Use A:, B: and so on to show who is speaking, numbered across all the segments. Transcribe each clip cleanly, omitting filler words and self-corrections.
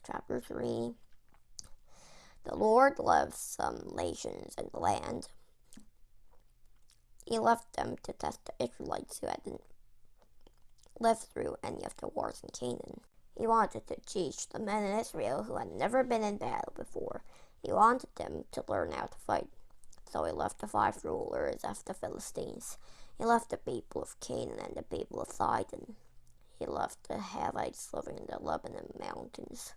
A: chapter 3. The Lord left some nations in the land. He left them to test the Israelites who hadn't lived through any of the wars in Canaan. He wanted to teach the men in Israel who had never been in battle before. He wanted them to learn how to fight. So he left the 5 rulers of the Philistines. He left the people of Canaan and the people of Sidon. He left the Hivites living in the Lebanon mountains.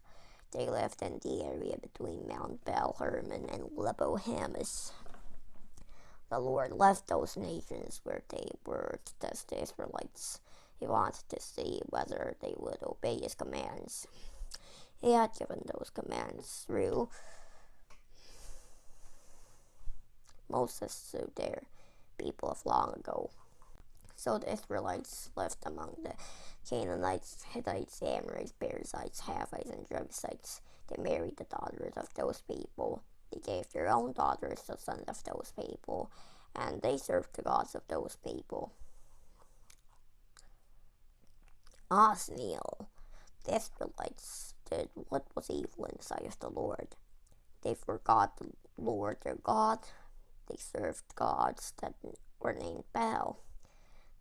A: They lived in the area between Mount Baal Hermon and Lebo Hamath. The Lord left those nations where they were to test the Israelites. He wanted to see whether they would obey his commands. He had given those commands through Moses to their people of long ago. So the Israelites lived among the Canaanites, Hittites, Amorites, Perizzites, Hivites, and Jebusites. They married the daughters of those people. They gave their own daughters to sons of those people, and they served the gods of those people. Othniel, the Israelites did what was evil in the sight of the Lord. They forgot the Lord their God. They served gods that were named Baal.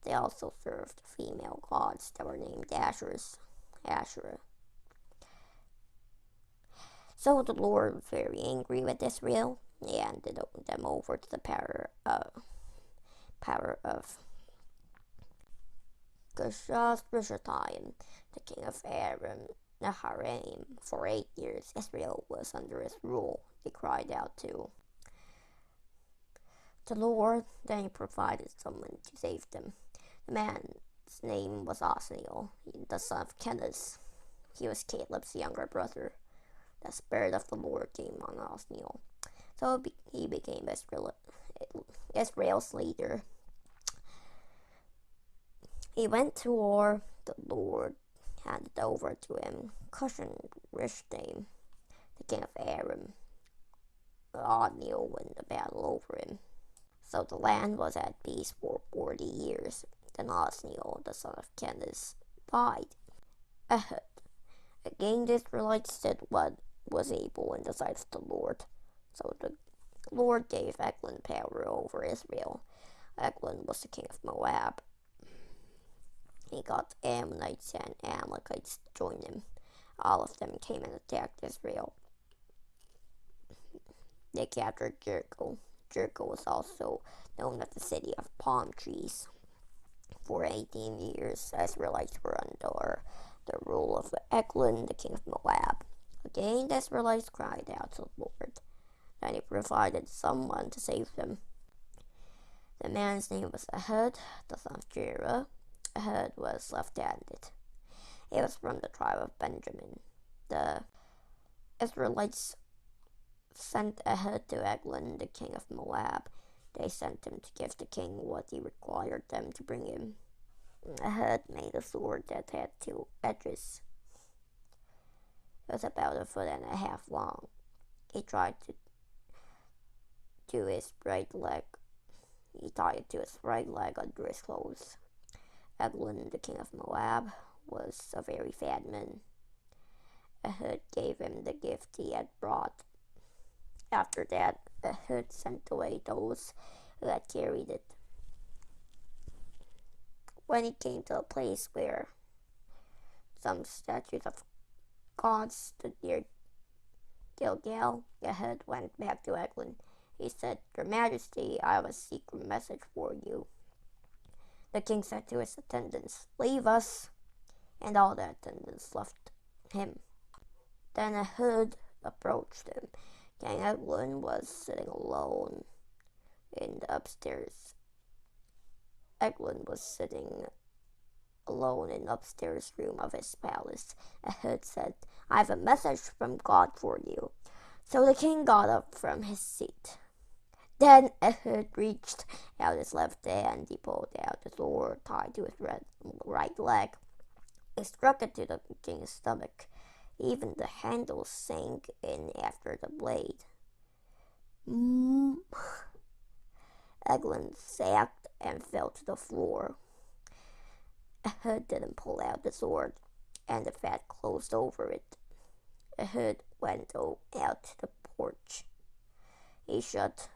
A: They also served female gods that were named Asherah. So the Lord was very angry with Israel. He handed them over to the power of Cushan-Rishathaim, the king of Aram Naharaim. For 8 years, Israel was under his rule. They cried out to the Lord. Then he provided someone to save them. The man's name was Othniel, the son of Kenaz. He was Caleb's younger brother. The Spirit of the Lord came on Othniel, so he became Israel's leader. He went to war. The Lord handed over to him Cushan-Rishathaim, the king of Aram. Othniel won the battle over him. So the land was at peace for 40 years. Then Othniel, the son of Kenaz, died. Ehud. Again, the Israelites did what was evil in the sight of the Lord. So the Lord gave Eglon power over Israel. Eglon was the king of Moab. He got Ammonites and Amalekites to join him. All of them came and attacked Israel. They captured Jericho. Jericho was also known as the city of palm trees. For 18 years, the Israelites were under the rule of Eglon, the king of Moab. Again, the Israelites cried out to the Lord. Then he provided someone to save them. The man's name was Ehud, the son of Jerah. Ehud was left-handed. He was from the tribe of Benjamin. The Israelites sent Ehud to Eglon, the king of Moab. They sent him to give the king what he required them to bring him. Ehud made a sword that had 2 edges. It was about 1.5 feet long. He tried to do his right leg. He tied it to his right leg under his clothes. Eglon, the king of Moab, was a very fat man. Ehud gave him the gift he had brought. After that, Ehud sent away those who had carried it. When he came to a place where some statues of gods stood near Gilgal, Ehud went back to Eglon. He said, "Your Majesty, I have a secret message for you." The king said to his attendants, "Leave us," and all the attendants left him. Then Ehud approached him. King Eglon was sitting alone in the upstairs. Eglon was sitting alone in the upstairs room of his palace. Ehud said, "I have a message from God for you." So the king got up from his seat. Then Ehud reached out his left hand. He pulled out the sword tied to his right leg. He struck it to the king's stomach. Even the handle sank in after the blade. Eglon sagged and fell to the floor. Ehud didn't pull out the sword, and the fat closed over it. Ehud went out to the porch. He shut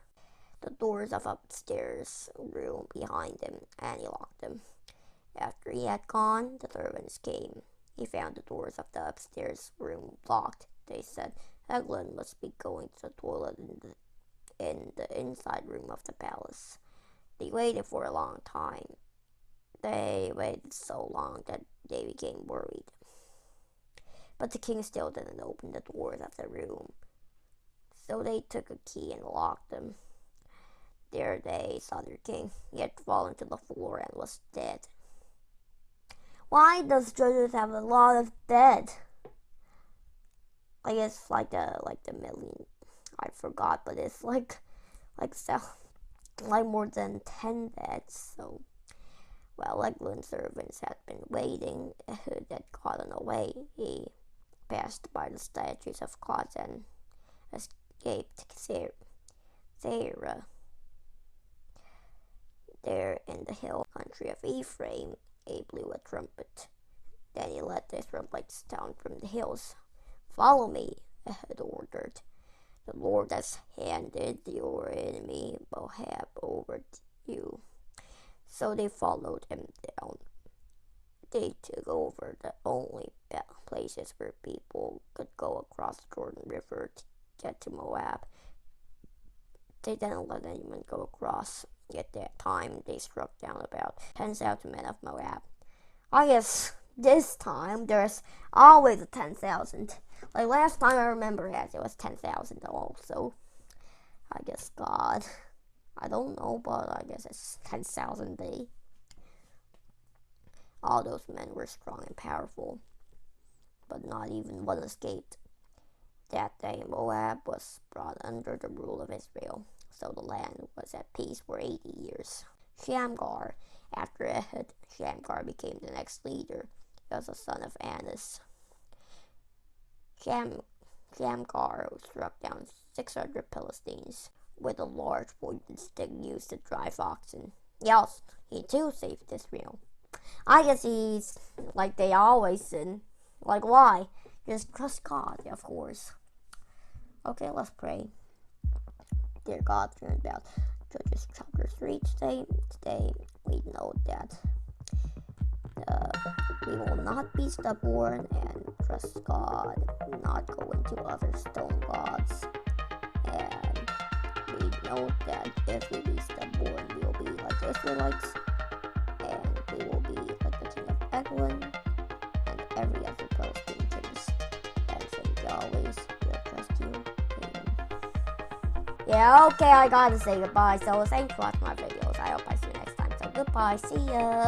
A: the doors of upstairs room behind him, and he locked them. After he had gone, the servants came. He found the doors of the upstairs room locked. They said, Eglin must be going to the toilet in the inside room of the palace. They waited for a long time. They waited so long that they became worried. But the king still didn't open the doors of the room. So they took a key and locked them. There they saw their king. He had fallen to the floor and was dead. Why does Judges have a lot of dead? I guess like the million. I forgot, but it's like more than 10 deaths. So, while Eglin's servants had been waiting, Ehud had gotten away. He passed by the statues of gods and escaped Sarah. There in the hill country of Ephraim, he blew a trumpet. Then he led the Israelites down from the hills. Follow me, Ehud ordered. The Lord has handed your enemy Moab over to you. So they followed him down. They took over the only places where people could go across the Jordan River to get to Moab. They didn't let anyone go across. At that time, they struck down about 10,000 men of Moab. I guess this time there's always a 10,000. Like last time I remember it was 10,000 also. I guess God. I don't know, but I guess it's 10,000 day. All those men were strong and powerful, but not even one escaped. That day Moab was brought under the rule of Israel, so the land was at peace for 80 years. Shamgar, after Ehud, Shamgar became the next leader. He was the son of Anas. Shamgar struck down 600 Philistines with a large wooden stick used to drive oxen. Yes, he too saved Israel. I guess he's like they always sin. Like why? Just trust God, of course. Okay, let's pray. Dear God, learn about Judges chapter 3 today. Today we know that we will not be stubborn and trust God, not go into other stone gods. And we know that if we be stubborn, we will be like the Israelites, and we will be like the king of Eglin and every other Philistine kings. And thank you always. We'll trust you. Amen. Yeah, okay, I gotta say goodbye. So thanks for watching my videos. I hope I see you next time. So goodbye. See ya.